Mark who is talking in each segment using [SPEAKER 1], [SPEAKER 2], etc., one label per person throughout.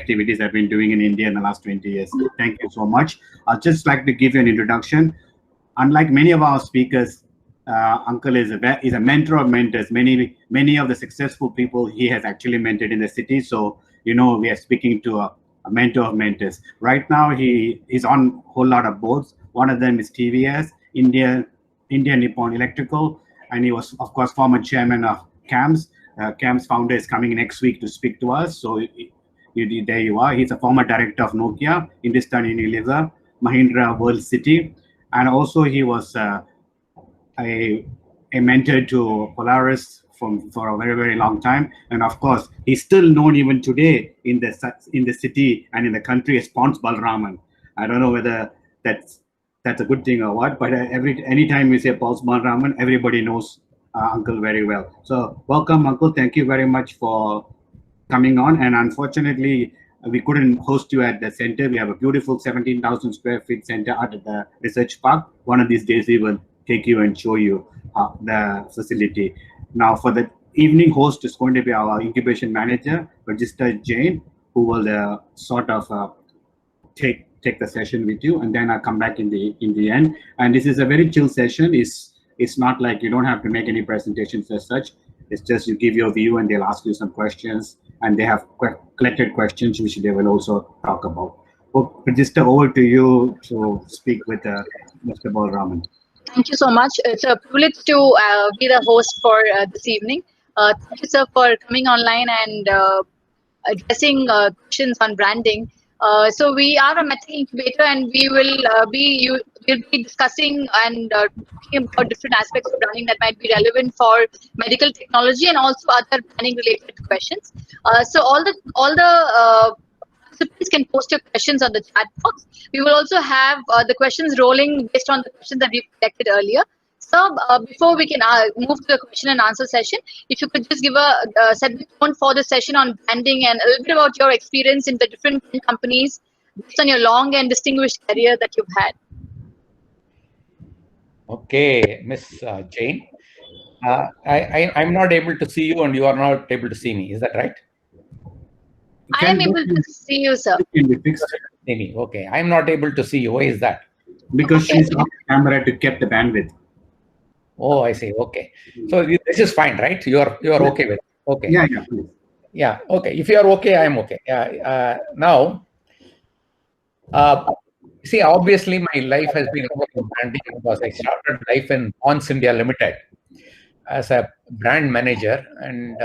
[SPEAKER 1] activities I've been doing in India in the last 20 years. Thank you so much. I'd just like to give you an introduction. Unlike many of our speakers, Uncle is a mentor of mentors. Many of the successful people he has actually mentored in the city. So, we are speaking to a mentor of mentors. Right now, he is on a whole lot of boards. One of them is TVS, India Nippon Electrical, and he was, of course, former chairman of CAMS. CAMS founder is coming next week to speak to us. So there you are. He's a former director of Nokia, Hindustan Unilever, Mahindra World City, and also he was a mentor to Polaris for a very, very long time. And of course, he's still known even today in the city and in the country as Pons Balaraman. I don't know whether that's a good thing or what, but anytime we say Pons Balaraman, everybody knows Uncle very well. So welcome, Uncle. Thank you very much for coming on. And unfortunately, we couldn't host you at the center. We have a beautiful 17,000 square feet center out at the research park. One of these days, we will take you and show you the facility. Now, for the evening host is going to be our incubation manager, Register Jain, who will sort of take the session with you, and then I'll come back in the end. And this is a very chill session. It's not like you don't have to make any presentations as such. It's just you give your view, and they'll ask you some questions, and they have collected questions which they will also talk about. So, Register, over to you to speak with Mr. Balaraman.
[SPEAKER 2] Thank you so much. It's a privilege to be the host for this evening. Thank you, sir, for coming online and addressing questions on branding. So we are a method incubator, and we will be discussing and talking about different aspects of branding that might be relevant for medical technology and also other branding related questions. So all the participants can post your questions on the chat box. We will also have the questions rolling based on the questions that we've collected earlier. So before we can move to the question and answer session, if you could just give a set the tone for the session on branding and a little bit about your experience in the different companies based on your long and distinguished career that you've had.
[SPEAKER 3] Okay, Miss Jain. I'm not able to see you and you are not able to see me. Is that right?
[SPEAKER 2] I am able to see you, sir.
[SPEAKER 3] Okay, I'm not able to see you. Why is that?
[SPEAKER 1] Because she's off camera to keep the bandwidth.
[SPEAKER 3] Oh, I see. Okay, so this is fine, right? You are okay with it. Okay.
[SPEAKER 1] Yeah, please.
[SPEAKER 3] Yeah. Okay. If you are okay, I am okay. Now, see, obviously, my life has been about branding because I started life in Pons India Limited as a brand manager, and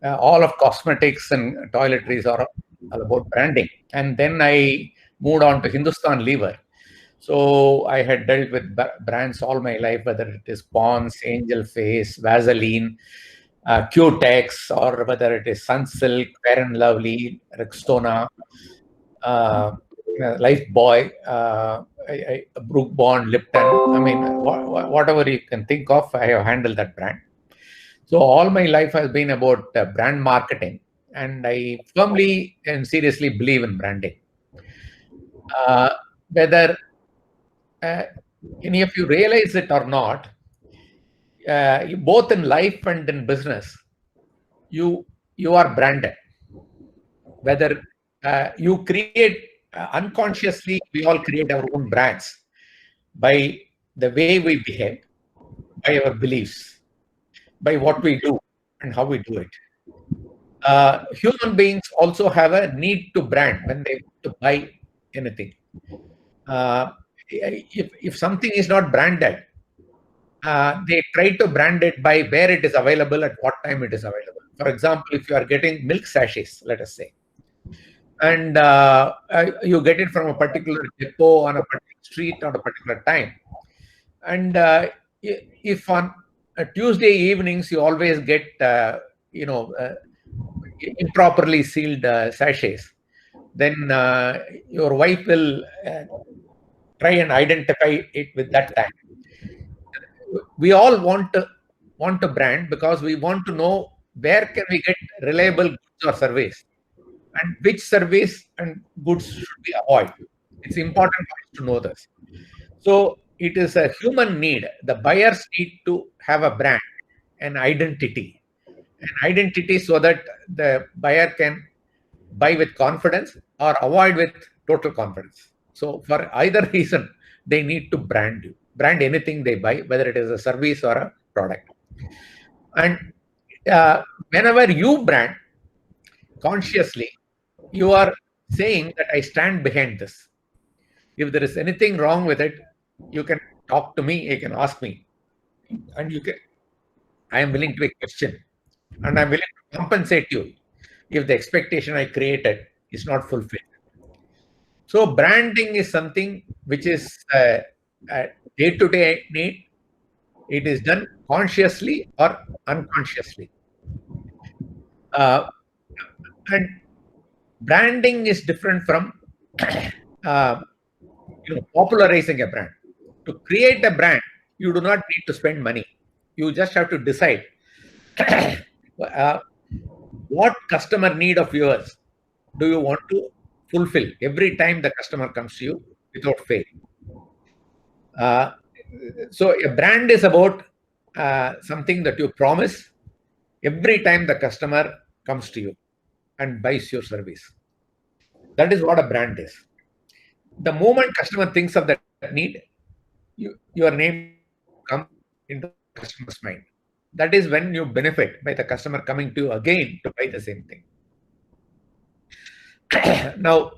[SPEAKER 3] all of cosmetics and toiletries are about branding. And then I moved on to Hindustan Lever. So I had dealt with brands all my life, whether it is Pons, Angel Face, Vaseline, Q-Tex, or whether it is Sunsilk, Fair and Lovely, Rexona, Lifebuoy, Brook Bond, Lipton. I mean, whatever you can think of, I have handled that brand. So all my life has been about brand marketing, and I firmly and seriously believe in branding. Whether any of you realize it or not, both in life and in business, you are branded. Whether you create unconsciously, we all create our own brands by the way we behave, by our beliefs, by what we do and how we do it. Human beings also have a need to brand when they want to buy anything. If something is not branded, they try to brand it by where it is available, at what time it is available. For example, if you are getting milk sachets, let us say, and you get it from a particular depot on a particular street on a particular time, and if on Tuesday evenings you always get improperly sealed sachets, then your wife will try and identify it with that time. We all want to brand because we want to know where can we get reliable goods or service, and which service and goods should we avoid. It's important for us to know this. So it is a human need. The buyers need to have a brand, an identity so that the buyer can buy with confidence or avoid with total confidence. So for either reason, they need to brand you, brand anything they buy, whether it is a service or a product. And whenever you brand consciously, you are saying that I stand behind this. If there is anything wrong with it, you can talk to me, you can ask me, and I am willing to be questioned, and I'm willing to compensate you if the expectation I created is not fulfilled. So branding is something which is a day-to-day need. It is done consciously or unconsciously. And branding is different from popularizing a brand. To create a brand, you do not need to spend money. You just have to decide what customer need of yours do you want to fulfill every time the customer comes to you without fail. So a brand is about something that you promise every time the customer comes to you and buys your service. That is what a brand is. The moment customer thinks of that need, your name comes into the customer's mind. That is when you benefit by the customer coming to you again to buy the same thing. Now,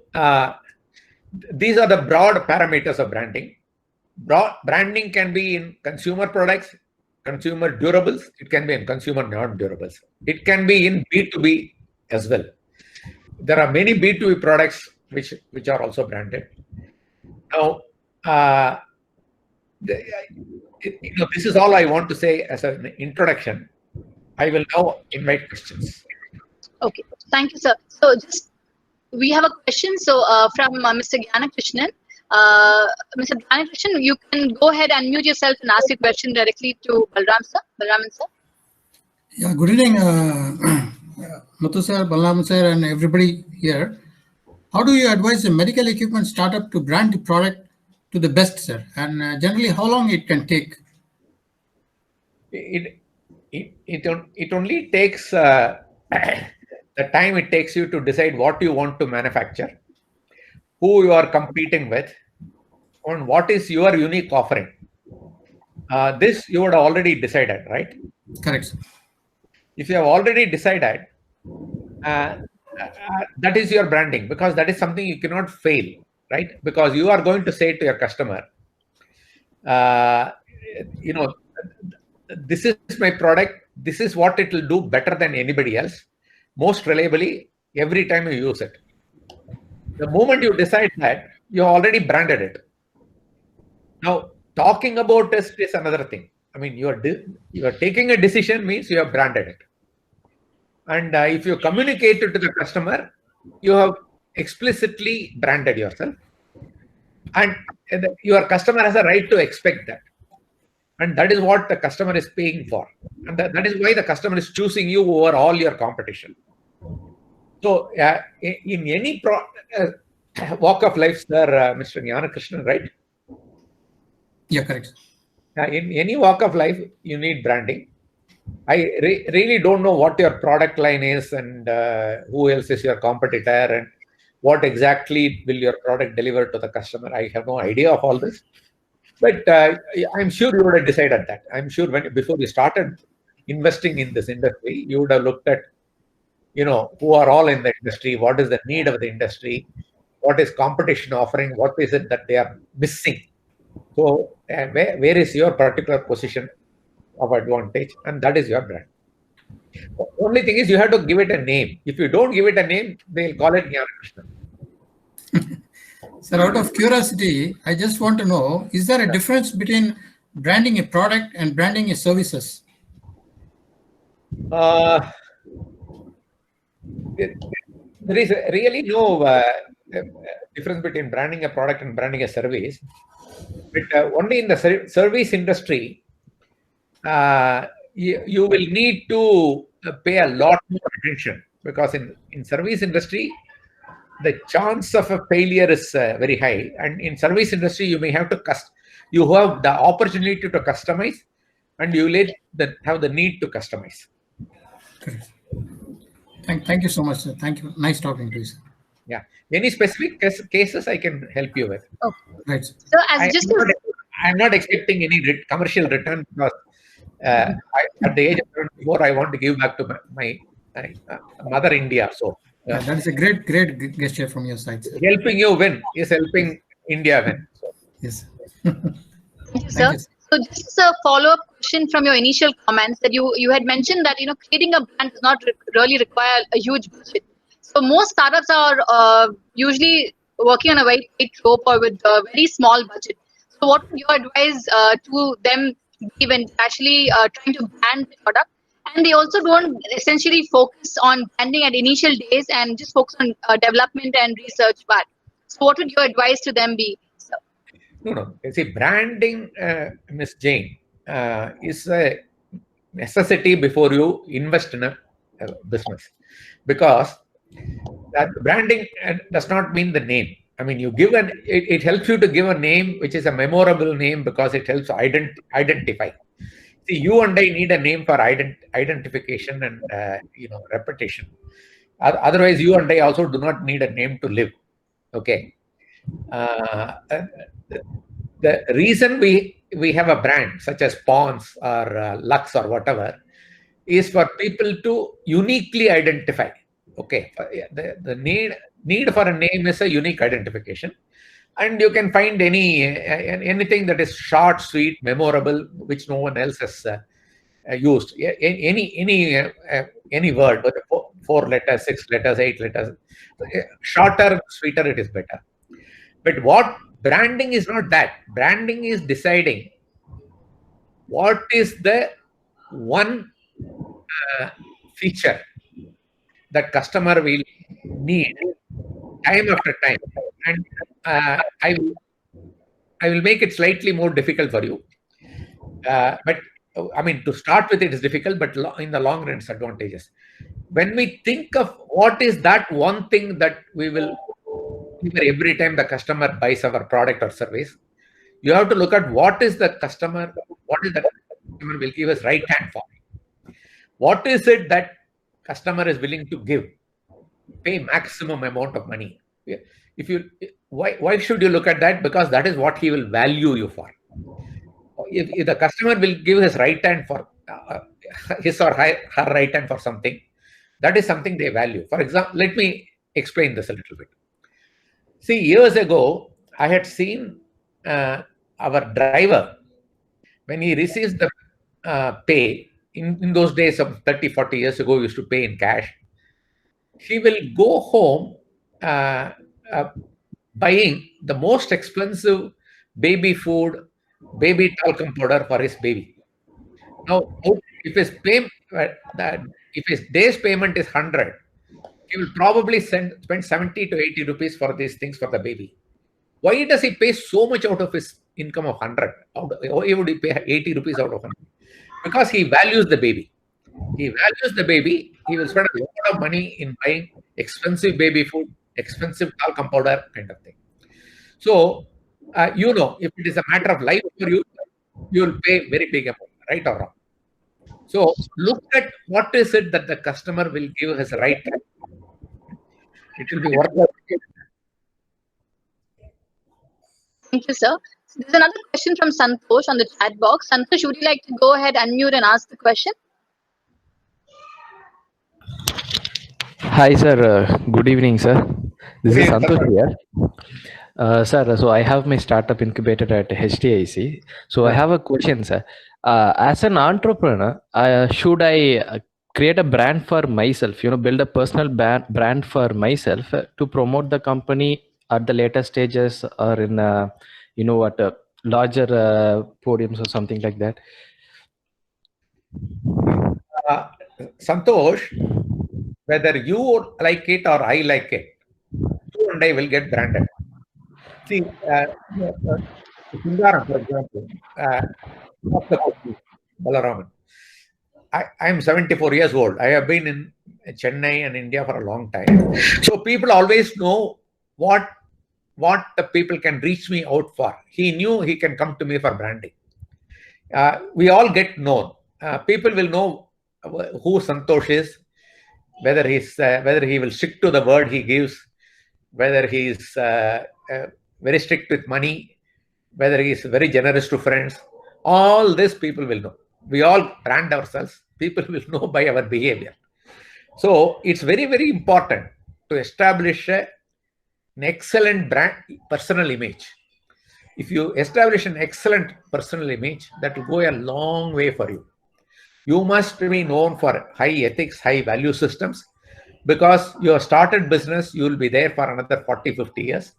[SPEAKER 3] these are the broad parameters of branding. Branding can be in consumer products, consumer durables. It can be in consumer non-durables. It can be in B2B as well. There are many B2B products which are also branded. Now, this is all I want to say as an introduction. I will now invite questions.
[SPEAKER 2] Okay, thank you, sir. So we have a question. So from Mr. Gyanakrishnan. Mr. Balaraman, you can go ahead and mute yourself and ask your question directly to Balaraman sir.
[SPEAKER 4] Yeah, good evening, Muthu sir, Balaraman sir, and everybody here. How do you advise a medical equipment startup to brand the product to the best, sir? And generally, how long it can take?
[SPEAKER 3] It only takes the time it takes you to decide what you want to manufacture, who you are competing with, and what is your unique offering. This you would have already decided, right?
[SPEAKER 4] Correct.
[SPEAKER 3] If you have already decided, that is your branding, because that is something you cannot fail, right? Because you are going to say to your customer, this is my product, this is what it will do better than anybody else, most reliably, every time you use it. The moment you decide that, you already branded it. Now, talking about it is another thing. I mean, you are taking a decision means you have branded it. And if you communicate it to the customer, you have explicitly branded yourself. And your customer has a right to expect that. And that is what the customer is paying for. And that is why the customer is choosing you over all your competition. So, in any walk of life, sir, Mr. Gyanakrishnan, right?
[SPEAKER 4] Yeah, correct.
[SPEAKER 3] In any walk of life, you need branding. I really don't know what your product line is and who else is your competitor and what exactly will your product deliver to the customer. I have no idea of all this. But I'm sure you would have decided that. I'm sure before you started investing in this industry, you would have looked at, who are all in the industry, what is the need of the industry, what is competition offering, what is it that they are missing. So where is your particular position of advantage, and that is your brand. The only thing is you have to give it a name. If you don't give it a name, they'll call it Gyanakrishnan.
[SPEAKER 4] Sir, out of curiosity, I just want to know, is there a difference between branding a product and branding a services?
[SPEAKER 3] There is really no difference between branding a product and branding a service. But only in the service industry, you will need to pay a lot more attention, because in service industry, the chance of a failure is very high. And in service industry, you may have to you have the opportunity to customize, and you will have the need to customize.
[SPEAKER 4] Correct. Thank you so much, sir. Thank you. Nice talking to you, sir.
[SPEAKER 3] Yeah. Any specific cases I can help you with?
[SPEAKER 2] Okay.
[SPEAKER 4] Right, sir.
[SPEAKER 2] So as just a
[SPEAKER 3] I'm not expecting any commercial return because at the age of 24, I want to give back to my mother India. So
[SPEAKER 4] Yeah, that is a great gesture from your side, sir.
[SPEAKER 3] helping you win is helping India win. So,
[SPEAKER 4] Yes.
[SPEAKER 2] Thank you,
[SPEAKER 4] Thank
[SPEAKER 2] sir.
[SPEAKER 4] you, sir.
[SPEAKER 2] So just a follow-up question from your initial comments that you had mentioned that creating a brand does not really require a huge budget. So most startups are usually working on a very tight rope or with a very small budget. So what would your advice to them be when actually trying to brand the product? And they also don't essentially focus on branding at initial days and just focus on development and research part. So what would your advice to them be, sir?
[SPEAKER 3] no. You see, branding, Miss Jane, is a necessity before you invest in a business, because that branding does not mean the name. I mean, you give it helps you to give a name which is a memorable name because it helps identify. See, you and I need a name for identification and repetition. Otherwise, you and I also do not need a name to live. Okay. The reason we have a brand such as Pons or Lux or whatever is for people to uniquely identify. Okay, the need for a name is a unique identification, and you can find anything that is short, sweet, memorable, which no one else has used. Any word with 4 letters, 6 letters, 8 letters, shorter, sweeter, it is better. But what branding is not that. Branding is deciding what is the one feature that customer will need time after time, and I will make it slightly more difficult for you. But I mean, to start with, it is difficult, but in the long run, it's advantageous. When we think of what is that one thing that we will every time the customer buys our product or service, you have to look at what is the customer will give us right hand for. What is it that customer is willing to give? Pay maximum amount of money. Why should you look at that? Because that is what he will value you for. If the customer will give his right hand for his or her right hand for something, that is something they value. For example, let me explain this a little bit. See, years ago, I had seen our driver, when he receives the pay, in those days of 30, 40 years ago, we used to pay in cash. He will go home buying the most expensive baby food, baby talcum powder for his baby. Now, if his day's payment is 100, he will probably spend 70 to 80 rupees for these things for the baby. Why does he pay so much out of his income of 100? Why would he pay 80 rupees out of 100? Because he values the baby. He values the baby. He will spend a lot of money in buying expensive baby food, expensive talcum powder kind of thing. So, if it is a matter of life for you, you will pay very big amount, right or wrong. So, look at what is it that the customer will give his right. It will be worth it.
[SPEAKER 2] Thank you, sir. So there's another question from Santosh on the chat box. Santosh, would you like to go ahead, unmute and ask the question?
[SPEAKER 5] Hi, sir. Good evening, sir. This is Santosh here. Sir, so I have my startup incubator at HTIC. So I have a question, sir. As an entrepreneur, should I create a brand for myself, build a personal brand for myself to promote the company at the later stages or in, larger podiums or something like that?
[SPEAKER 3] Santosh, whether you like it or I like it, you and I will get branded. See, Sundaram, for example, Balaraman. I am 74 years old. I have been in Chennai and India for a long time. So people always know what the people can reach me out for. He knew he can come to me for branding. We all get known. People will know who Santosh is. whether he will stick to the word he gives, whether he is very strict with money, whether he is very generous to friends. All this people will know. We all brand ourselves. People will know by our behavior. So it's very, very important to establish an excellent brand personal image. If you establish an excellent personal image, that will go a long way for you. You must be known for high ethics, high value systems, because you have started business, you will be there for another 40, 50 years.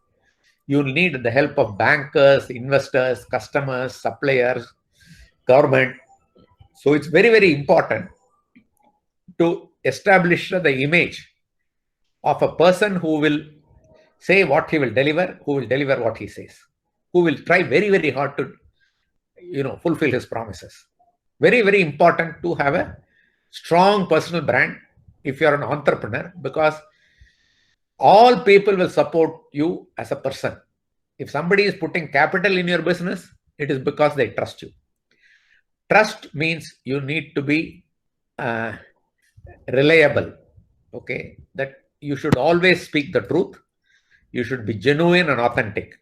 [SPEAKER 3] You will need the help of bankers, investors, customers, suppliers, government. So it's very, very important to establish the image of a person who will say what he will deliver, who will deliver what he says, who will try very, very hard to, fulfill his promises. Very, very important to have a strong personal brand if you're an entrepreneur, because all people will support you as a person. If somebody is putting capital in your business, it is because they trust you. Trust means you need to be reliable. Okay, that you should always speak the truth. You should be genuine and authentic.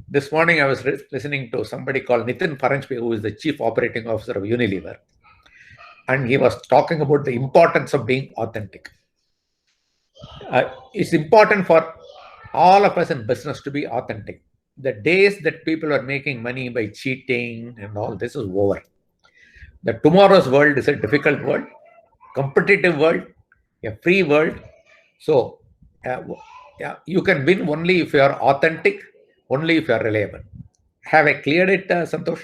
[SPEAKER 3] This morning, I was listening to somebody called Nippon, who is the Chief Operating Officer of Unilever. And he was talking about the importance of being authentic. It's important for all of us in business to be authentic. The days that people are making money by cheating and all this is over. The tomorrow's world is a difficult world, competitive world, a free world. So you can win only if you are authentic, only if you are reliable. Have I cleared it, Santosh?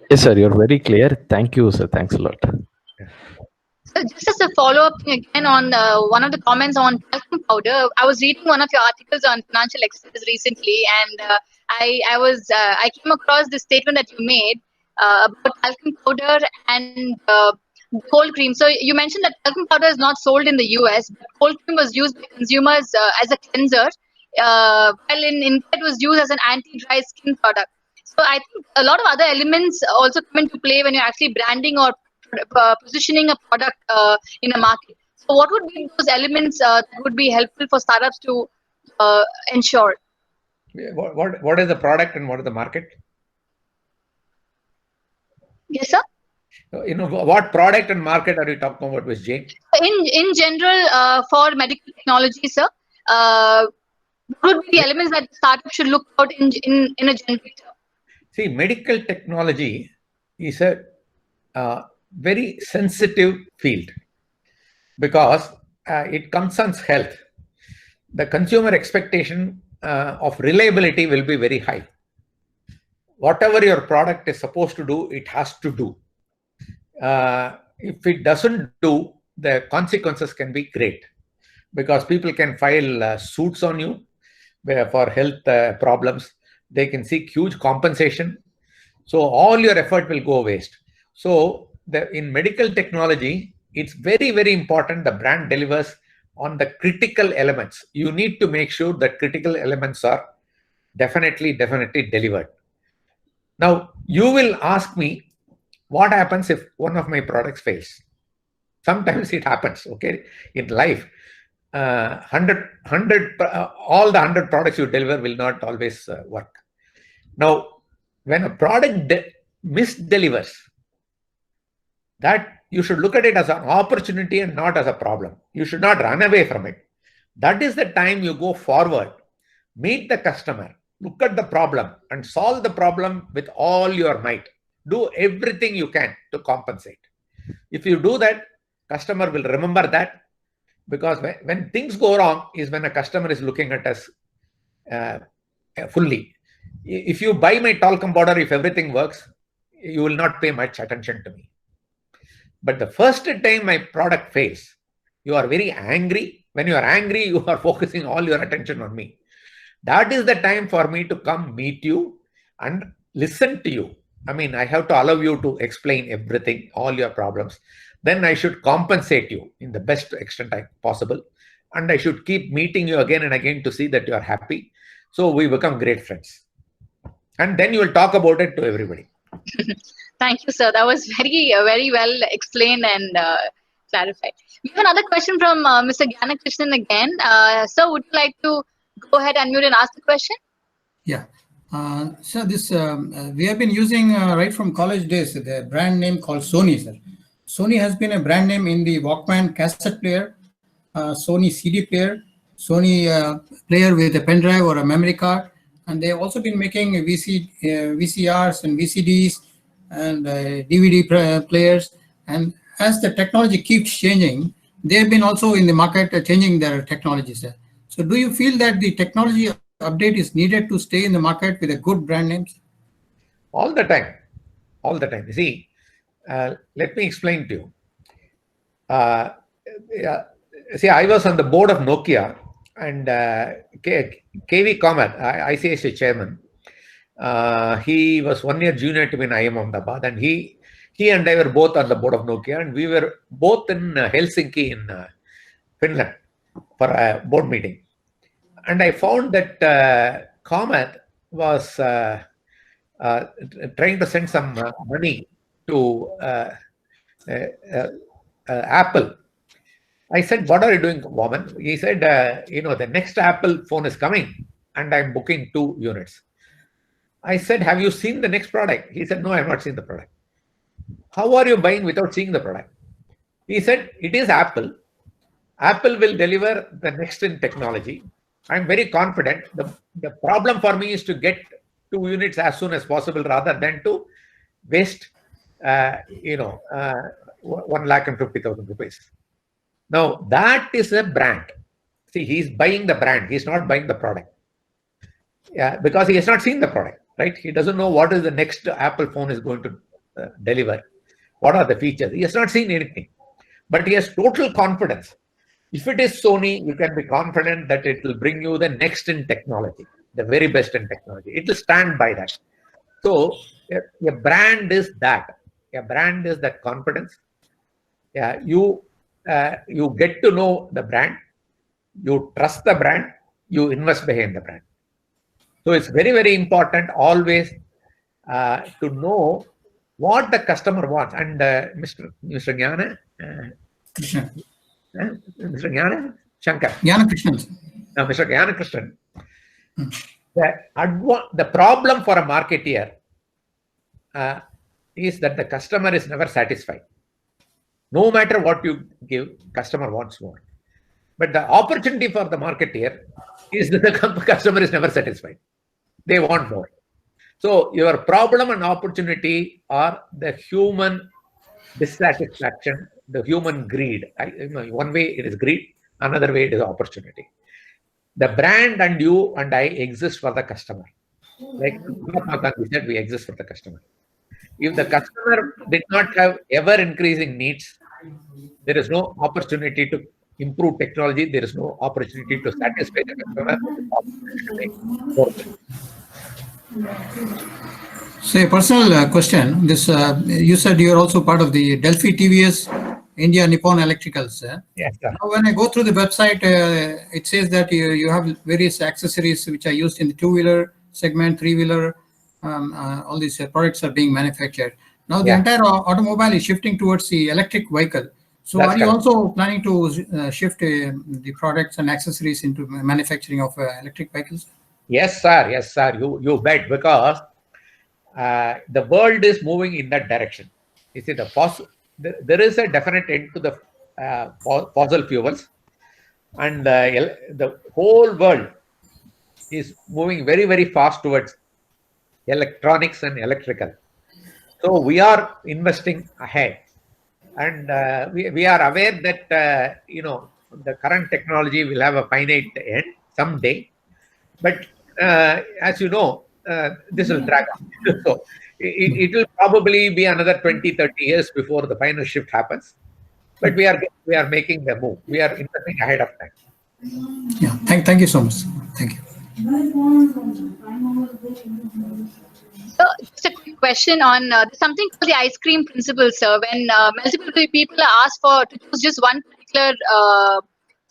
[SPEAKER 5] Yes, sir. You're very clear. Thank you, sir. Thanks a lot.
[SPEAKER 2] So just as a follow-up thing again on one of the comments on talcum powder, I was reading one of your articles on financial excellence recently, and I came across this statement that you made about talcum powder and cold cream. So you mentioned that talcum powder is not sold in the US, but cold cream was used by consumers as a cleanser, while in India it was used as an anti-dry skin product. So I think a lot of other elements also come into play when you're actually branding or positioning a product in a market. So what would be those elements that would be helpful for startups to ensure?
[SPEAKER 3] What is the product and what is the market?
[SPEAKER 2] Yes, sir.
[SPEAKER 3] What product and market are you talking about, Ms. Jane?
[SPEAKER 2] In general, for medical technology, sir, what would be the elements that startups should look out in a generic term?
[SPEAKER 3] See, medical technology is a very sensitive field because it concerns health. The consumer expectation of reliability will be very high. Whatever your product is supposed to do, it has to do. If it doesn't do, the consequences can be great because people can file suits on you for health problems. They can seek huge compensation. So all your effort will go waste. So in medical technology, it's very, very important the brand delivers on the critical elements. You need to make sure that critical elements are definitely delivered. Now, you will ask me, what happens if one of my products fails? Sometimes it happens, okay, in life. All the 100 products you deliver will not always work. Now, when a product misdelivers, that you should look at it as an opportunity and not as a problem. You should not run away from it. That is the time you go forward, meet the customer, look at the problem and solve the problem with all your might. Do everything you can to compensate. If you do that, customer will remember that, because when things go wrong is when a customer is looking at us fully. If you buy my talcum powder, if everything works, you will not pay much attention to me. But the first time my product fails, you are very angry. When you are angry, you are focusing all your attention on me. That is the time for me to come meet you and listen to you. I mean, I have to allow you to explain everything, all your problems. Then I should compensate you in the best extent possible. And I should keep meeting you again and again to see that you are happy. So we become great friends. And then you will talk about it to everybody.
[SPEAKER 2] Thank you, sir. That was very well explained and clarified. We have another question from Mr. Gyanakrishnan again. Sir, would you like to go ahead, unmute and ask the question?
[SPEAKER 4] Yeah. So this we have been using right from college days the brand name called Sony, sir. Sony has been a brand name in the Walkman cassette player, Sony CD player, Sony player with a pen drive or a memory card, and they have also been making VCRs and VCDs and DVD players. And as the technology keeps changing, they have been also in the market changing their technology, sir. So do you feel that the technology update is needed to stay in the market with a good brand names?
[SPEAKER 3] All the time. All the time. You see, let me explain to you. See, I was on the board of Nokia, and KV Kamat, ICICI chairman, he was 1 year junior to me in IM Ahmedabad, and he and I were both on the board of Nokia, and we were both in Helsinki in Finland for a board meeting. And I found that Kamat was trying to send some money to Apple. I said, "What are you doing, woman?" He said, the next Apple phone is coming and I'm booking 2 units. I said, "Have you seen the next product?" He said, "No, I have not seen the product." "How are you buying without seeing the product?" He said, "It is Apple. Apple will deliver the next in technology. I'm very confident. The problem for me is to get 2 units as soon as possible rather than to waste, 1,50,000 rupees. Now, that is a brand. See, he's buying the brand. He's not buying the product. Yeah, because he has not seen the product, right? He doesn't know what is the next Apple phone is going to deliver. What are the features? He has not seen anything. But he has total confidence. If it is Sony, you can be confident that it will bring you the next in technology, the very best in technology. It will stand by that. So a brand is that. A brand is that confidence. Yeah, you get to know the brand, you trust the brand, you invest behind the brand. So it's very important always to know what the customer wants. And Mr. Jnana,
[SPEAKER 4] Krishnan.
[SPEAKER 3] Mr. Jnana Shankar,
[SPEAKER 4] Gyanakrishnan.
[SPEAKER 3] Mr. Gyanakrishnan, the problem for a marketeer is that the customer is never satisfied. No matter what you give, customer wants more. But the opportunity for the marketeer is that the customer is never satisfied. They want more. So your problem and opportunity are the human dissatisfaction, the human greed. One way it is greed, another way it is opportunity. The brand and you and I exist for the customer. Like Mahatma Gandhi said, we exist for the customer. If the customer did not have ever increasing needs, there is no opportunity to improve technology. There is no opportunity to satisfy the customer.
[SPEAKER 4] So a personal question. This you said you are also part of the Delphi TVS India Nippon Electricals.
[SPEAKER 3] Yes, sir.
[SPEAKER 4] Now, when I go through the website, it says that you have various accessories which are used in the 2-wheeler segment, 3-wheeler. All these products are being manufactured. Now the entire automobile is shifting towards the electric vehicle. So
[SPEAKER 3] That's
[SPEAKER 4] are you
[SPEAKER 3] correct.
[SPEAKER 4] also planning to shift the products and accessories into manufacturing of electric vehicles?
[SPEAKER 3] Yes, sir. Yes, sir. You bet, because the world is moving in that direction. You see, there is a definite end to the fossil fuels, and the whole world is moving very fast towards electronics and electrical. So we are investing ahead, and we are aware that the current technology will have a finite end someday, but as you know, this will drag on. So it will probably be another 20-30 years before the final shift happens, but we are making the move. We are investing ahead of time.
[SPEAKER 4] Yeah, thank you so much. Thank you.
[SPEAKER 2] So just a quick question on something called the ice cream principle, sir. When multiple people are asked to choose just one particular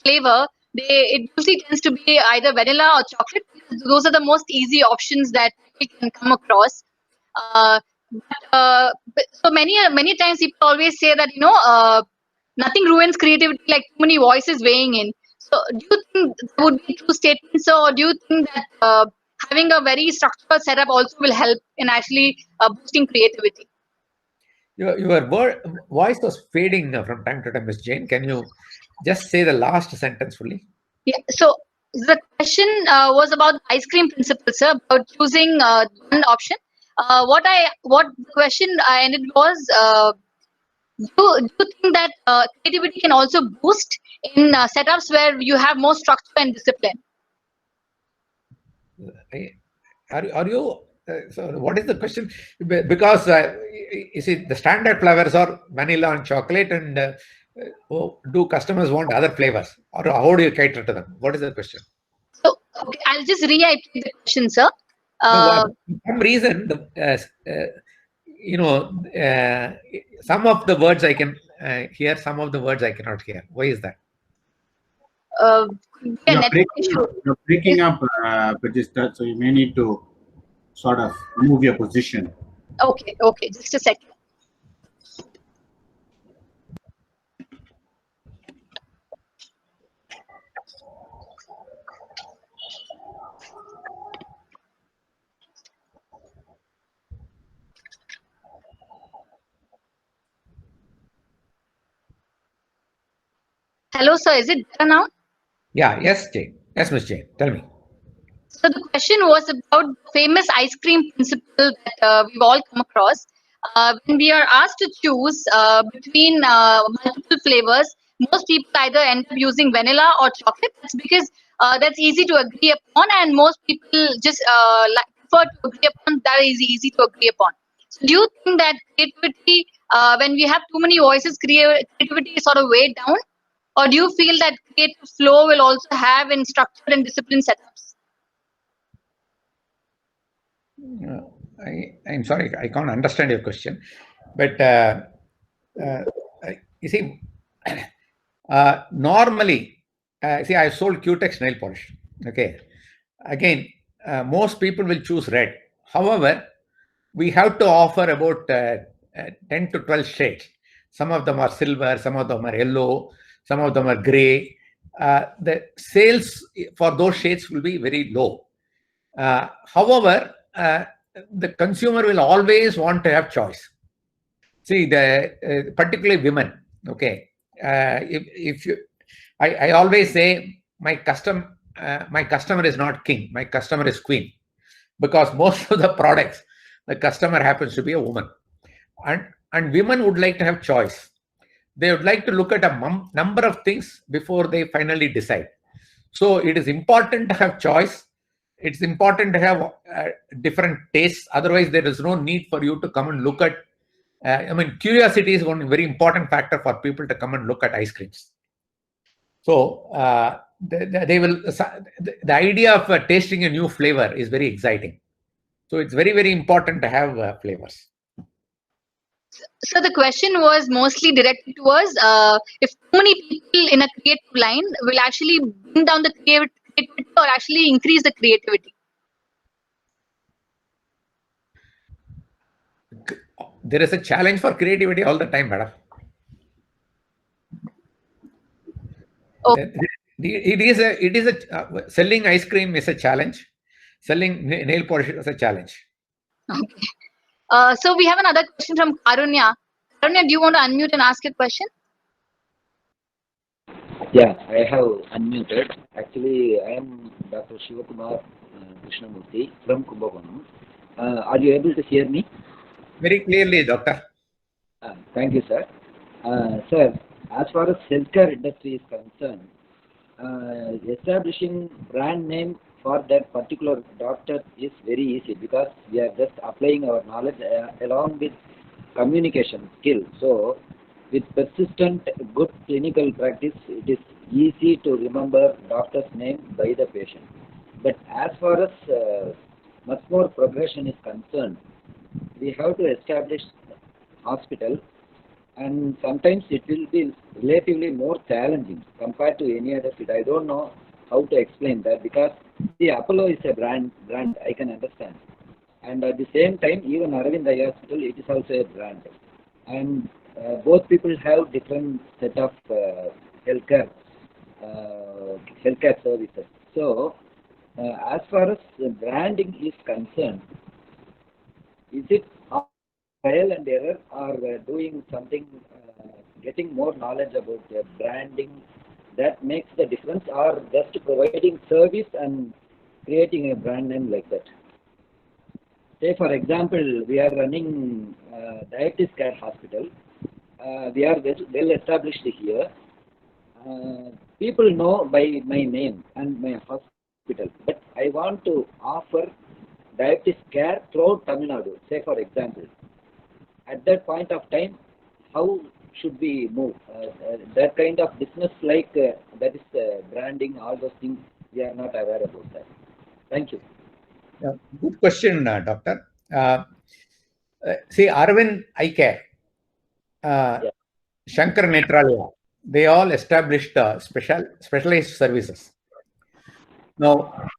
[SPEAKER 2] flavor, it usually tends to be either vanilla or chocolate. Those are the most easy options that we can come across. So many times people always say that nothing ruins creativity like too many voices weighing in. So do you think that would be a true statement, sir, or do you think that having a very structured setup also will help in actually boosting creativity?
[SPEAKER 3] Your voice was fading from time to time, Ms. Jane. Can you just say the last sentence fully?
[SPEAKER 2] Yeah. So the question was about the ice cream principle, sir, about choosing one option. What the question ended was, do you think that creativity can also boost in setups where you have more structure and discipline?
[SPEAKER 3] Are you? So what is the question? Because you see, the standard flavors are vanilla and chocolate, and do customers want other flavors, or how do you cater to them? What is the question?
[SPEAKER 2] So okay, I'll just reiterate the question, sir.
[SPEAKER 3] No, for some reason, some of the words I can hear, some of the words I cannot hear. Why is that?
[SPEAKER 1] You're breaking up, Pratishtha, so you may need to sort of move your position.
[SPEAKER 2] Okay, just a second. Hello, sir. Is it better now?
[SPEAKER 3] Yeah. Yes, Jane. Yes, Miss Jane. Tell me.
[SPEAKER 2] So the question was about the famous ice cream principle that we've all come across. When we are asked to choose between multiple flavors, most people either end up using vanilla or chocolate. That's because that's easy to agree upon, and most people just prefer to agree upon that is easy to agree upon. So do you think that creativity, when we have too many voices, creativity is sort of weighed down? Or do you feel that creative flow will also have in structured and disciplined setups?
[SPEAKER 3] I'm sorry, I can't understand your question. But you see, normally, see, I sold Q-Tex nail polish. Okay. Again, most people will choose red. However, we have to offer about 10 to 12 shades. Some of them are silver, some of them are yellow, some of them are gray. The sales for those shades will be very low. However, the consumer will always want to have choice. See, particularly women. Okay, if you, I always say my customer is not king, my customer is queen, because most of the products the customer happens to be a woman, and women would like to have choice. They would like to look at a number of things before they finally decide. So it is important to have choice. It's important to have different tastes. Otherwise, there is no need for you to come and look at. Curiosity is one very important factor for people to come and look at ice creams. So they will. The idea of tasting a new flavor is very exciting. So it's very, very important to have flavors.
[SPEAKER 2] So the question was mostly directed towards if too many people in a creative line will actually bring down the creativity or actually increase the creativity.
[SPEAKER 3] There is a challenge for creativity all the time, madam.
[SPEAKER 2] Okay.
[SPEAKER 3] It is a selling ice cream is a challenge. Selling nail polish is a challenge.
[SPEAKER 2] Okay. So we have another question from Karunya. Karunya, do you want to unmute and ask a question?
[SPEAKER 6] Yeah, I have unmuted. Actually, I am Dr. Shivakumar Krishnamurthy from Kumbakonam. Are you able to hear me?
[SPEAKER 3] Very clearly, doctor.
[SPEAKER 6] Thank you, sir. Sir, as far as healthcare industry is concerned, establishing brand name for that particular doctor is very easy because we are just applying our knowledge along with communication skill. So, with persistent good clinical practice, it is easy to remember doctor's name by the patient. But as far as much more progression is concerned, we have to establish hospital, and sometimes it will be relatively more challenging compared to any other field. I don't know how to explain that because the Apollo is a brand I can understand. And at the same time, even Aravind Eye Hospital, it is also a brand. And both people have different set of healthcare services. So, as far as branding is concerned, is it trial and error, or doing something, getting more knowledge about branding that makes the difference, or just providing service and creating a brand name like that? Say, for example, we are running Diabetes Care Hospital. We are well established here. People know by my name and my hospital, but I want to offer diabetes care throughout Tamil Nadu. Say, for example, at that point of time, how should we move? That kind of business, like that is branding, all those things, we are not aware about that. Thank you.
[SPEAKER 3] Yeah, good question, Doctor. See, Aravind Eye Care,
[SPEAKER 6] Yeah.
[SPEAKER 3] Shankar Netralaya, they all established specialized services. Now,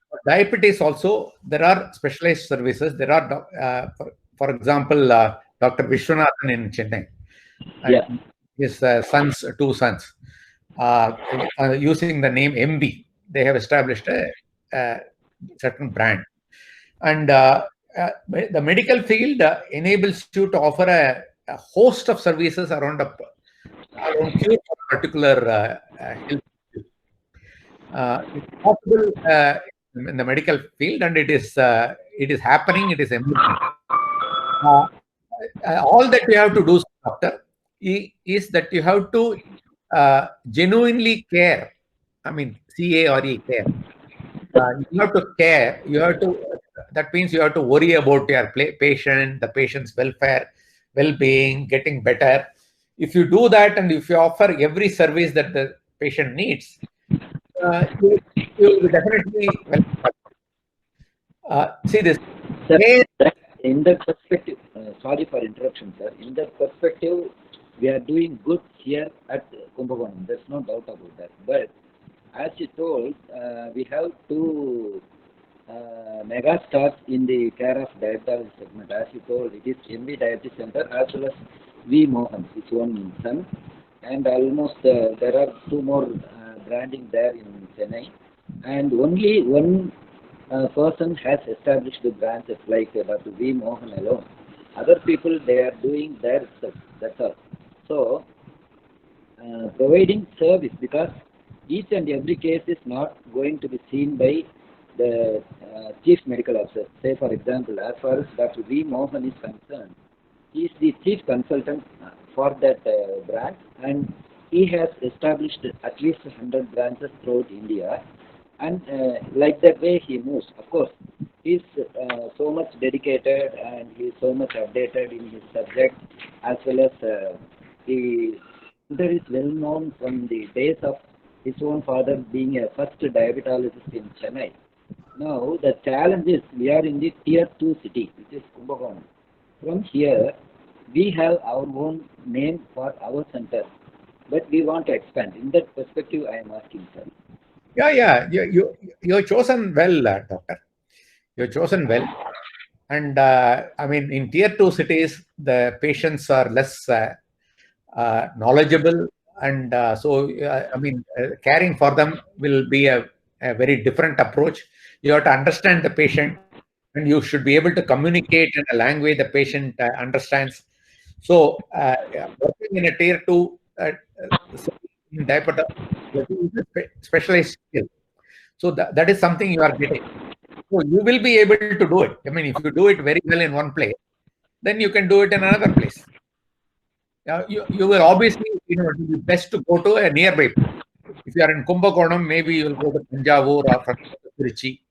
[SPEAKER 3] for diabetes also, there are specialized services. There are, for example, Dr. Vishwanathan in Chennai, and
[SPEAKER 6] Yeah.
[SPEAKER 3] his two sons, using the name MB, they have established a certain brand. And the medical field enables you to offer a host of services around cure for a particular health issue. It's possible in the medical field, and it is happening. It is emerging. All that you have to do, doctor, is that you have to genuinely care. I mean, CARE, care. You have to care. You have to. That means you have to worry about your patient, the patient's welfare, well-being, getting better. If you do that, and if you offer every service that the patient needs, you will definitely see this.
[SPEAKER 6] In that perspective, sorry for interruption, sir. In that perspective, we are doing good here at Kumbakonam. There's no doubt about that. But as you told, we have two mega stars in the care of diabetes segment. As you told, it is MB Diabetes Center as well as V. Mohan, his own son. And almost there are two more branding there in Chennai. And only one person has established the branches like Dr. V. Mohan alone. Other people, they are doing their stuff. That's all. So, providing service, because each and every case is not going to be seen by the chief medical officer. Say, for example, as far as Dr. V. Mohan is concerned, he is the chief consultant for that branch, and he has established at least 100 branches throughout India. And like that way he moves. Of course, he's so much dedicated and he's so much updated in his subject, as well as the center is well known from the days of his own father being a first diabetologist in Chennai. Now the challenge is we are in the tier 2 city, which is Kumbakonam. From here, we have our own name for our center, but we want to expand. In that perspective, I am asking, sir.
[SPEAKER 3] Yeah. You're chosen well, doctor. You're chosen well. And I mean, in tier 2 cities, the patients are less knowledgeable, and I mean, caring for them will be a very different approach. You have to understand the patient, and you should be able to communicate in a language the patient understands. So, working in a tier 2 in diabetes is a specialized skill. So that is something you are getting. So you will be able to do it. I mean, if you do it very well in one place, then you can do it in another place. You will obviously, it will be best to go to a nearby place. If you are in Kumbakonam, maybe you will go to Tanjavur or from Trichy.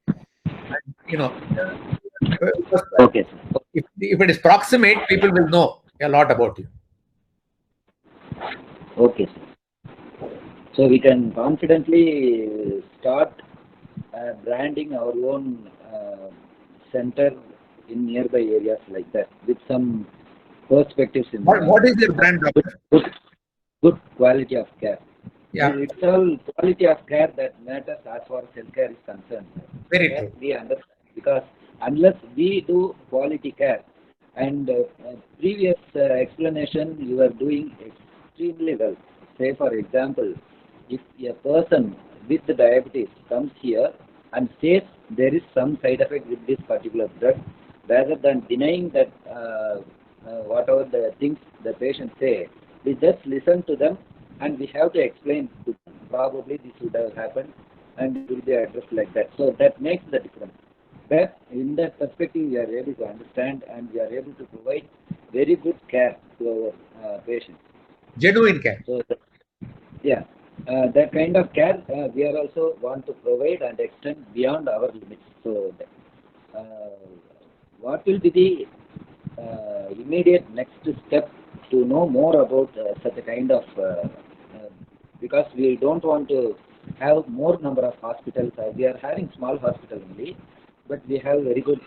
[SPEAKER 6] Okay.
[SPEAKER 3] If it is proximate, people will know a lot about you.
[SPEAKER 6] Okay, sir. So we can confidently start branding our own center in nearby areas like that with some perspectives in
[SPEAKER 3] What is your brand, doctor?
[SPEAKER 6] Good quality of care.
[SPEAKER 3] Yeah.
[SPEAKER 6] It's all quality of care that matters as far as healthcare is concerned.
[SPEAKER 3] Very true.
[SPEAKER 6] We understand, because unless we do quality care. And previous explanation you are doing extremely well. Say for example, if a person with diabetes comes here and says there is some side effect with this particular drug, rather than denying that whatever the things the patient say, we just listen to them and we have to explain to them. Probably this would have happened and it will be addressed like that. So that makes the difference. That in that perspective, we are able to understand and we are able to provide very good care to our patients.
[SPEAKER 3] Genuine care.
[SPEAKER 6] So, yeah, that kind of care we are also want to provide and extend beyond our limits. So, what will be the immediate next step to know more about such a kind of because we don't want to have more number of hospitals. We are having small hospitals only, but we have very good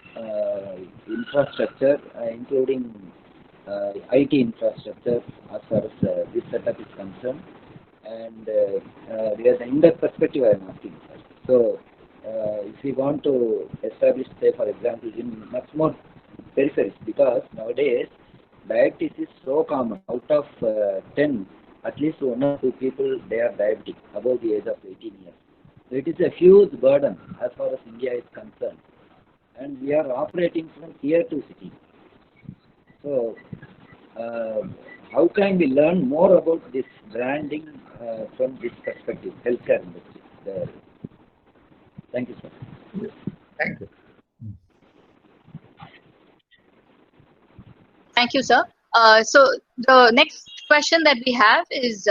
[SPEAKER 6] infrastructure, including IT infrastructure as far as this setup is concerned. And in that perspective, I am asking. So, if we want to establish, say, for example, in much more peripheries, because nowadays diabetes is so common. Out of 10, at least 1 or 2 people, they are diabetic above the age of 18 years. So it is a huge burden as far as India is concerned. And we are operating from tier 2 cities. So how can we learn more about this branding from this perspective, healthcare industry? Thank you, sir.
[SPEAKER 3] Thank you.
[SPEAKER 2] Thank you, sir. So the next question that we have is,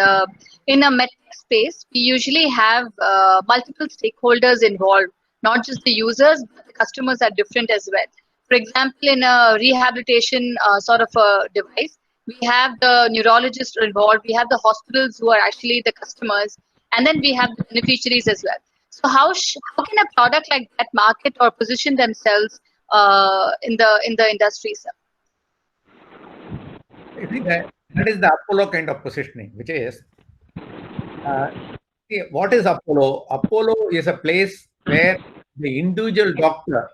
[SPEAKER 2] in a medtech space, we usually have multiple stakeholders involved, not just the users, but the customers are different as well. For example, in a rehabilitation sort of a device, we have the neurologists involved, we have the hospitals who are actually the customers, and then we have the beneficiaries as well. So how can a product like that market or position themselves in the industry, sir?
[SPEAKER 3] I think that is the Apollo kind of positioning, which is what is Apollo? Apollo is a place where the individual doctor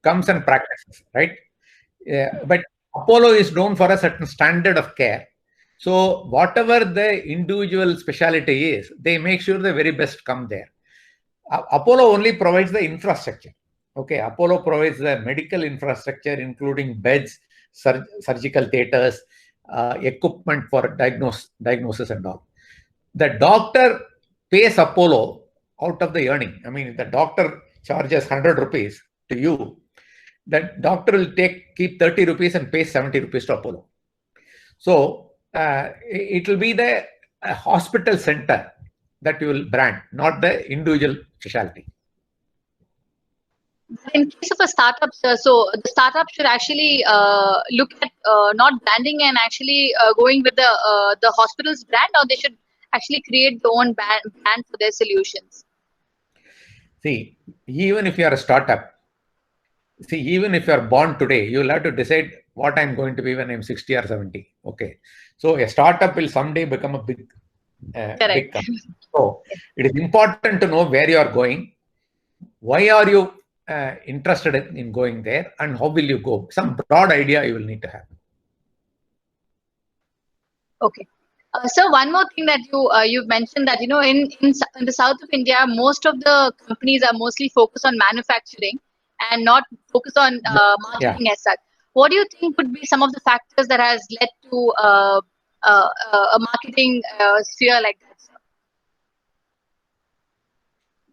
[SPEAKER 3] comes and practices, right? But Apollo is known for a certain standard of care. So whatever the individual specialty is, they make sure the very best come there. Apollo only provides the infrastructure. Okay, Apollo provides the medical infrastructure, including beds, surgical theaters, equipment for diagnosis and all. The doctor pays Apollo out of the earning. I mean, if the doctor charges 100 rupees to you, that doctor will keep 30 rupees and pay 70 rupees to Apollo. So it will be the hospital center that you will brand, not the individual specialty.
[SPEAKER 2] In case of a startup, sir, so the startup should actually look at not branding and actually going with the hospital's brand, or they should actually create their own brand for their solutions.
[SPEAKER 3] See, even if you are a startup, even if you are born today, you will have to decide what I'm going to be when I'm 60 or 70. Okay, so a startup will someday become a big company. So it is important to know where you are going. Why are you interested in going there, and how will you go? Some broad idea you will need to have.
[SPEAKER 2] Okay. So one more thing that you've mentioned that, in the south of India, most of the companies are mostly focused on manufacturing and not focused on marketing as such. What do you think would be some of the factors that has led to a marketing sphere like that,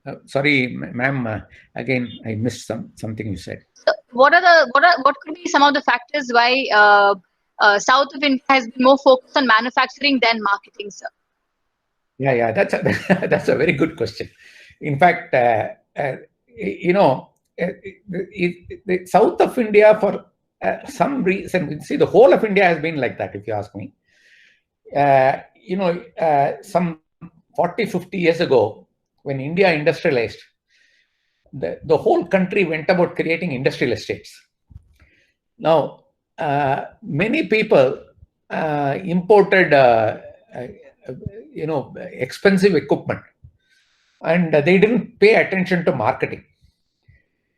[SPEAKER 2] sir?
[SPEAKER 3] Sorry, ma'am. Again, I missed something you said.
[SPEAKER 2] So what could be some of the factors why South of India has been more focused on manufacturing than marketing, sir?
[SPEAKER 3] Yeah, that's a very good question. In fact, the South of India, for some reason, see, the whole of India has been like that, if you ask me. Some 40, 50 years ago, when India industrialized, the whole country went about creating industrial estates. Now, many people imported, expensive equipment, and they didn't pay attention to marketing.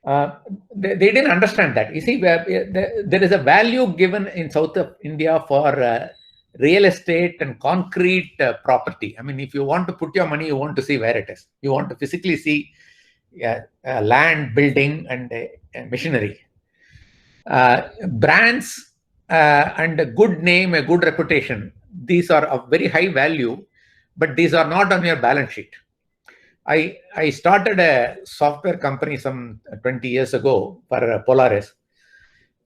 [SPEAKER 3] They didn't understand that. You see, there is a value given in South of India for real estate and concrete property. I mean, if you want to put your money, you want to see where it is. You want to physically see land, building, and machinery. Brands and a good name, a good reputation, these are of very high value, but these are not on your balance sheet. I started a software company some 20 years ago for Polaris.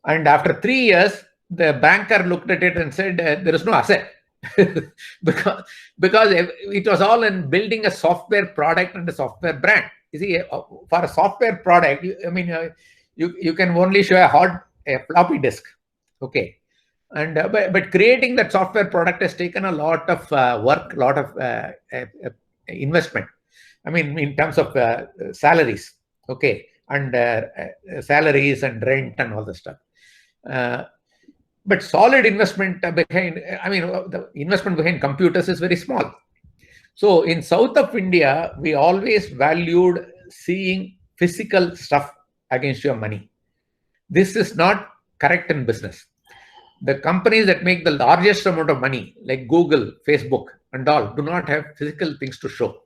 [SPEAKER 3] And after 3 years, the banker looked at it and said, there is no asset. because it was all in building a software product and a software brand. You see, for a software product, you can only show a floppy disk. Okay. And but creating that software product has taken a lot of work, a lot of investment. I mean, in terms of salaries, okay, and salaries and rent and all the stuff. But solid investment behind, the investment behind computers is very small. So in south of India, we always valued seeing physical stuff against your money. This is not correct in business. The companies that make the largest amount of money, like Google, Facebook, and all, do not have physical things to show.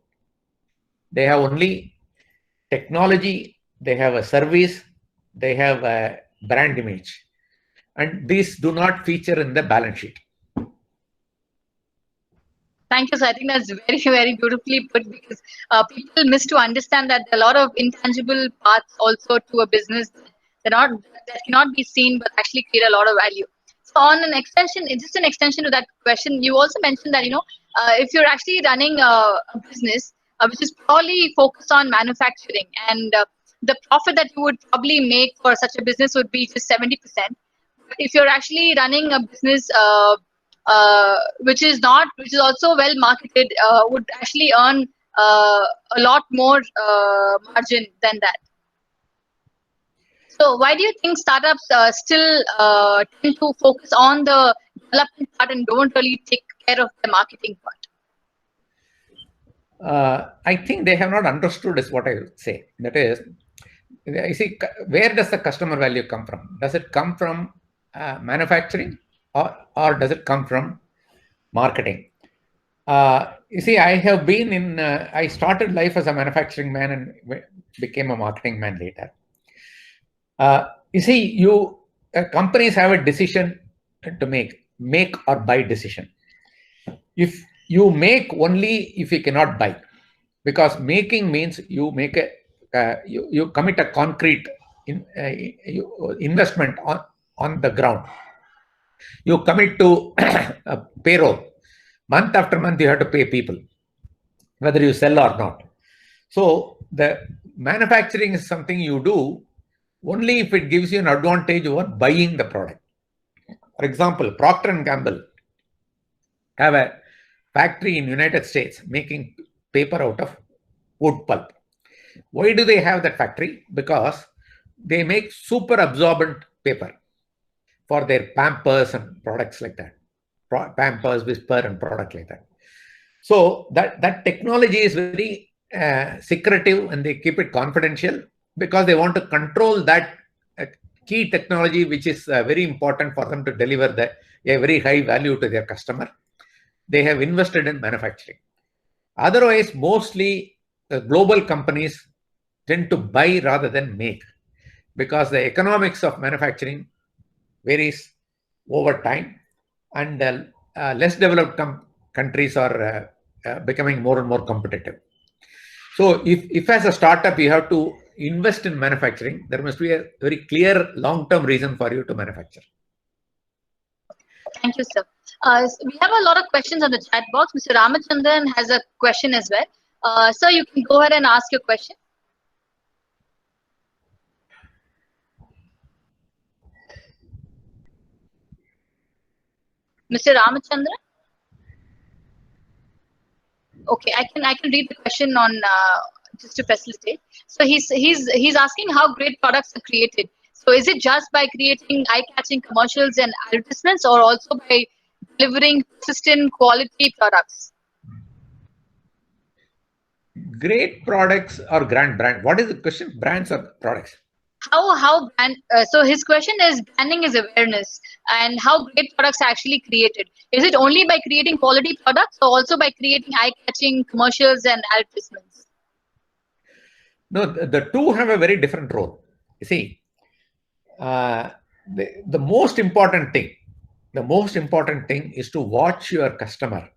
[SPEAKER 3] They have only technology, they have a service, they have a brand image. And these do not feature in the balance sheet.
[SPEAKER 2] Thank you, sir. I think that's very, very beautifully put, because people miss to understand that a lot of intangible parts also to a business that cannot be seen but actually create a lot of value. So on an extension, just an extension to that question, you also mentioned that, if you're actually running a business which is probably focused on manufacturing, and the profit that you would probably make for such a business would be just 70%. If you're actually running a business which is also well marketed, would actually earn a lot more margin than that. So why do you think startups still tend to focus on the development part and don't really take care of the marketing part?
[SPEAKER 3] I think they have not understood is what I would say. That is, you see, where does the customer value come from? Does it come from manufacturing, or does it come from marketing? You see, I have been in, I started life as a manufacturing man and became a marketing man later. You see, companies have a decision to make or buy decision. If you make only if you cannot buy, because making means you make you commit a concrete investment on the ground. You commit to a payroll. Month after month, you have to pay people, whether you sell or not. So the manufacturing is something you do only if it gives you an advantage over buying the product. For example, Procter & Gamble have a factory in United States making paper out of wood pulp. Why do they have that factory? Because they make super absorbent paper for their Pampers and products like that. Pampers, Whisper, and product like that. So that technology is very secretive, and they keep it confidential because they want to control that key technology, which is very important for them to deliver a very high value to their customer. They have invested in manufacturing. Otherwise, mostly global companies tend to buy rather than make, because the economics of manufacturing varies over time, and less developed countries are becoming more and more competitive. So if as a startup you have to invest in manufacturing, there must be a very clear long-term reason for you to manufacture.
[SPEAKER 2] Thank you, sir. We have a lot of questions on the chat box. Mr. Ramachandran has a question as well. Sir, you can go ahead and ask your question. Mr. Ramachandran? Okay, I can read the question on just to facilitate. So he's asking how great products are created. So is it just by creating eye-catching commercials and advertisements, or also by delivering consistent quality products?
[SPEAKER 3] Great products or grand brand. What is the question? Brands or products?
[SPEAKER 2] how brand, so his question is branding is awareness and how great products are actually created. Is it only by creating quality products or also by creating eye-catching commercials and advertisements?
[SPEAKER 3] No, the two have a very different role. You see, the most important thing is to watch your customer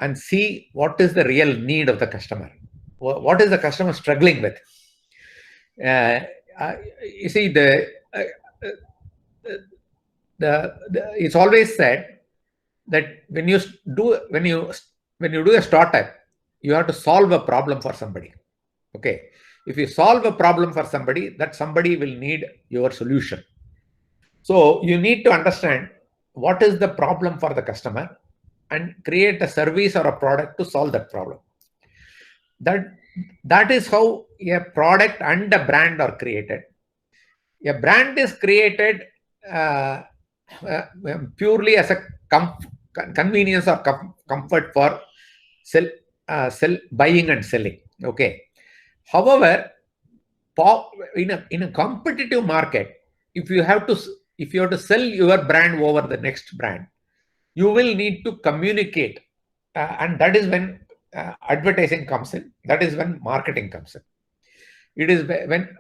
[SPEAKER 3] and see what is the real need of the customer. What is the customer struggling with? You see, it's always said that when you do a startup, you have to solve a problem for somebody. Okay, if you solve a problem for somebody, that somebody will need your solution. So you need to understand what is the problem for the customer and create a service or a product to solve that problem. That is how a product and a brand are created. A brand is created purely as a convenience or comfort for buying and selling. Okay. However, in a competitive market, if you have to sell your brand over the next brand, you will need to communicate, and that is when advertising comes in. That is when marketing comes in. It is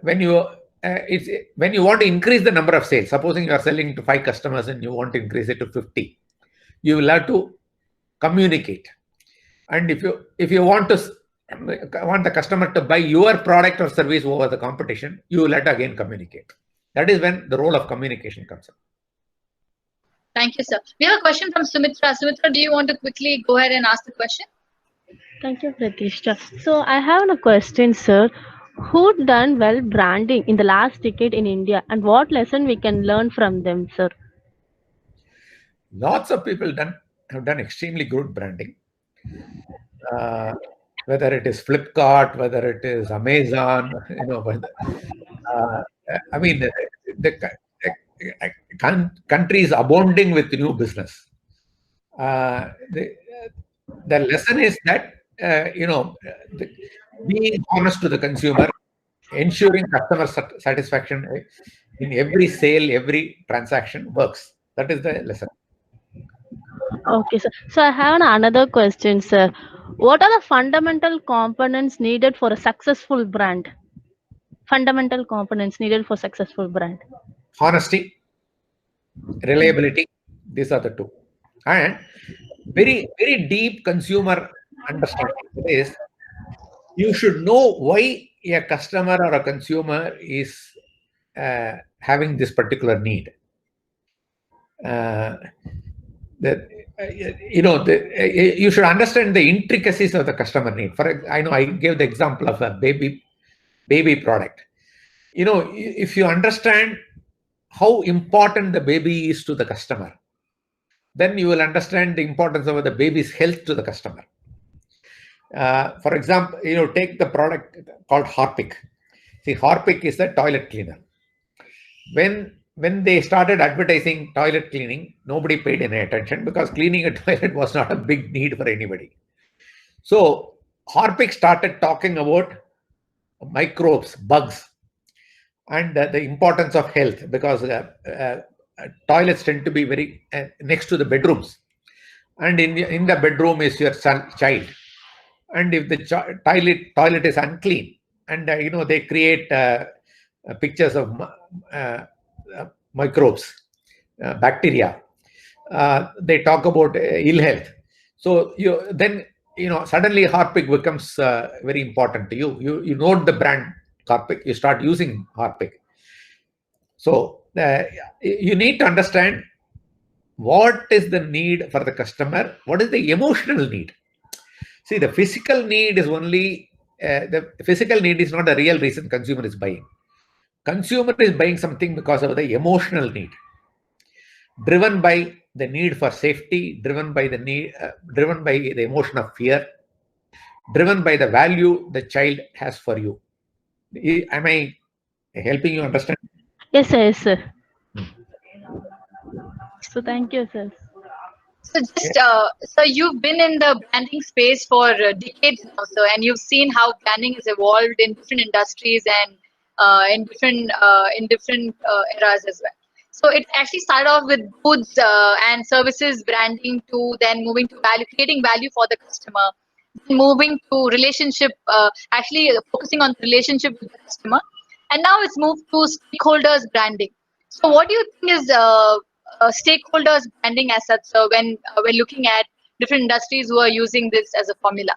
[SPEAKER 3] when you want to increase the number of sales. Supposing you are selling to 5 customers and you want to increase it to 50, you will have to communicate. And if you want the customer to buy your product or service over the competition, you will have to again communicate. That is when the role of communication comes in.
[SPEAKER 2] Thank you, sir. We have a question from Sumitra. Sumitra, do you want to quickly go ahead and ask the question?
[SPEAKER 7] Thank you, Pratishtha. So I have a question, sir. Who done well branding in the last decade in India, and what lesson we can learn from them, sir?
[SPEAKER 3] Lots of people have done extremely good branding. Whether it is Flipkart, whether it is Amazon, I mean, the country is abounding with new business. The lesson is that being honest to the consumer, ensuring customer satisfaction in every sale, every transaction works. That is the lesson.
[SPEAKER 7] Okay, sir. So I have another question, sir. What are the fundamental components needed for a successful brand? Fundamental components needed for successful brand.
[SPEAKER 3] Honesty, reliability, these are the two. And very, very deep consumer understanding is you should know why a customer or a consumer is having this particular need. You should understand the intricacies of the customer need. I know I gave the example of a baby product. If you understand how important the baby is to the customer, then you will understand the importance of the baby's health to the customer. For example, take the product called Harpic. See, Harpic is a toilet cleaner. When they started advertising toilet cleaning, nobody paid any attention because cleaning a toilet was not a big need for anybody. So Harpic started talking about microbes, bugs, and the importance of health, because toilets tend to be very next to the bedrooms, and in the bedroom is your child, and if the toilet is unclean, and they create pictures of microbes, bacteria, they talk about ill health. So suddenly Harpic becomes very important to you. You note the brand Harpic, you start using Harpic. So you need to understand what is the need for the customer, what is the emotional need. See, the physical need is only the physical need is not the real reason consumer is buying. Consumer is buying something because of the emotional need, driven by the need for safety, driven by the emotion of fear, driven by the value the child has for you. Am I helping you understand?
[SPEAKER 7] Yes, sir. Yes, sir. So thank you, sir.
[SPEAKER 2] So you've been in the branding space for decades now, sir, and you've seen how branding has evolved in different industries and in different eras as well. So it actually started off with goods and services branding, to then moving to value, creating value for the customer, then moving to relationship, actually focusing on relationship with the customer, and now it's moved to stakeholders branding. So what do you think is stakeholders branding as such, when we're looking at different industries who are using this as a formula?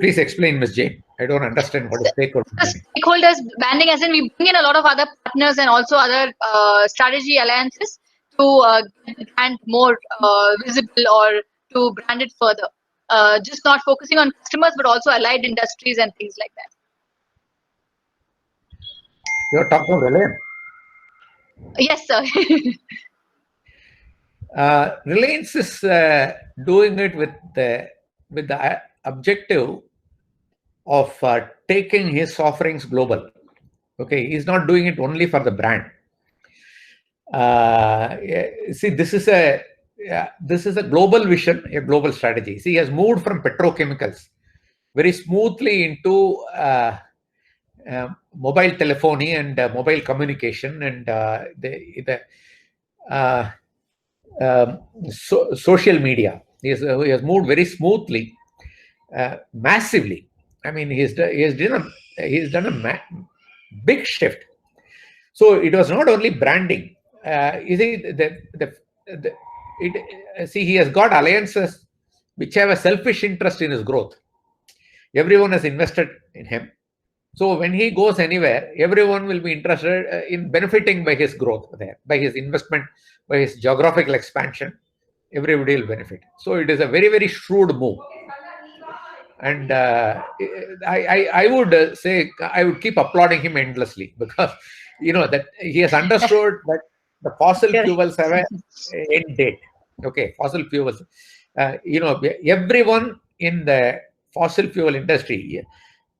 [SPEAKER 3] Please explain, Ms. Jane. I don't understand what is stakeholder branding.
[SPEAKER 2] Stakeholders branding, as in we bring in a lot of other partners and also other strategy alliances to get the brand more visible, or to brand it further. Just not focusing on customers, but also allied industries and things like that.
[SPEAKER 3] You're talking Reliance.
[SPEAKER 2] Yes, sir.
[SPEAKER 3] Reliance is doing it with the objective of taking his offerings global. Okay, he's not doing it only for the brand. See, this is a global vision, a global strategy. See, he has moved from petrochemicals very smoothly into mobile telephony and mobile communication and social media. He has moved very smoothly, massively. I mean, he's done a big shift. So it was not only branding. You see, he has got alliances which have a selfish interest in his growth. Everyone has invested in him. So when he goes anywhere, everyone will be interested in benefiting by his growth there, by his investment, by his geographical expansion. Everybody will benefit. So it is a very, very shrewd move. And I would say I would keep applauding him endlessly, because that he has understood that the fossil fuels have an end date. Okay, fossil fuels. Everyone in the fossil fuel industry.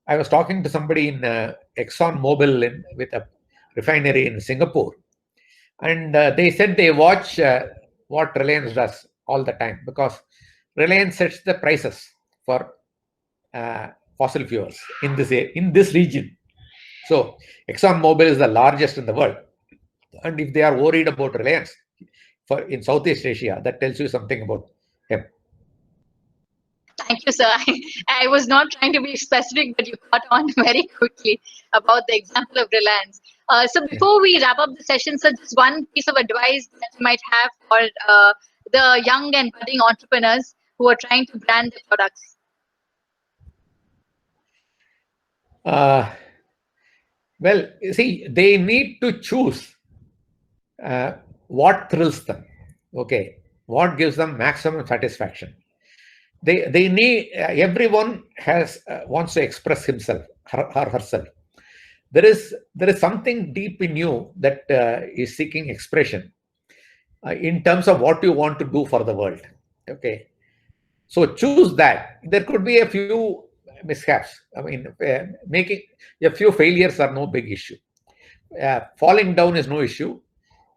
[SPEAKER 3] I was talking to somebody in Exxon Mobil with a refinery in Singapore, and they said they watch what Reliance does all the time, because Reliance sets the prices for fossil fuels in this region. So Exxon Mobil is the largest in the world, and if they are worried about Reliance in Southeast Asia, that tells you something about him.
[SPEAKER 2] Thank you, sir. I was not trying to be specific, but you caught on very quickly about the example of Reliance. So before we wrap up the session, sir, just one piece of advice that you might have for the young and budding entrepreneurs who are trying to brand their products.
[SPEAKER 3] Well, you see, they need to choose what thrills them. Okay, what gives them maximum satisfaction. They need, everyone wants to express himself or herself. There is something deep in you that is seeking expression in terms of what you want to do for the world. Okay, so choose that. There could be a few mishaps. I mean, making a few failures are no big issue. Falling down is no issue,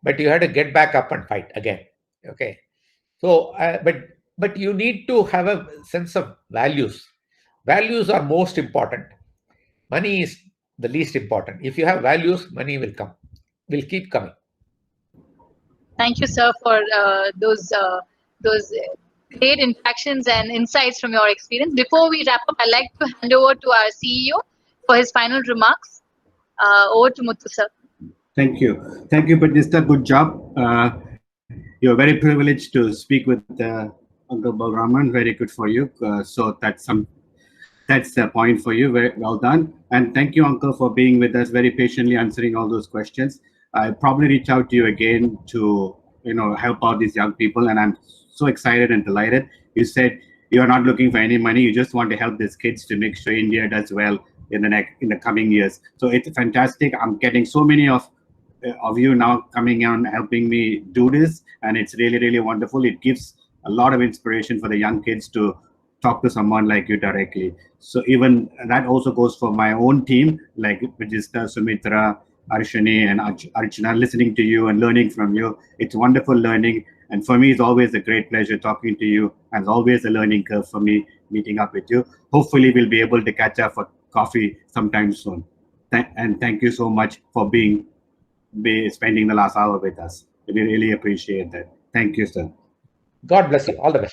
[SPEAKER 3] but you have to get back up and fight again. Okay, so but you need to have a sense of values. Values are most important. Money is the least important. If you have values, money will keep coming.
[SPEAKER 2] Thank you, sir, for those great interactions and insights from your experience. Before we wrap up, I'd like to hand over to our CEO for his final remarks. Over to Muthu, sir.
[SPEAKER 1] Thank you, Pratista. Good job. You're very privileged to speak with Uncle Balaraman. Very good for you. So that's a point for you. Very well done. And thank you, Uncle, for being with us, very patiently answering all those questions. I'll probably reach out to you again to help out these young people, and I'm so excited and delighted. You said you're not looking for any money. You just want to help these kids to make sure India does well in the coming years. So it's fantastic. I'm getting so many of you now coming on helping me do this, and it's really, really wonderful. It gives a lot of inspiration for the young kids to talk to someone like you directly. So even that also goes for my own team, like Vijista, Sumitra, Arshani, and Archana, listening to you and learning from you. It's wonderful learning. And for me, it's always a great pleasure talking to you, and it's always a learning curve for me meeting up with you. Hopefully, we'll be able to catch up for coffee sometime soon. And thank you so much for spending the last hour with us. We really appreciate that. Thank you, sir.
[SPEAKER 3] God bless you. All the best.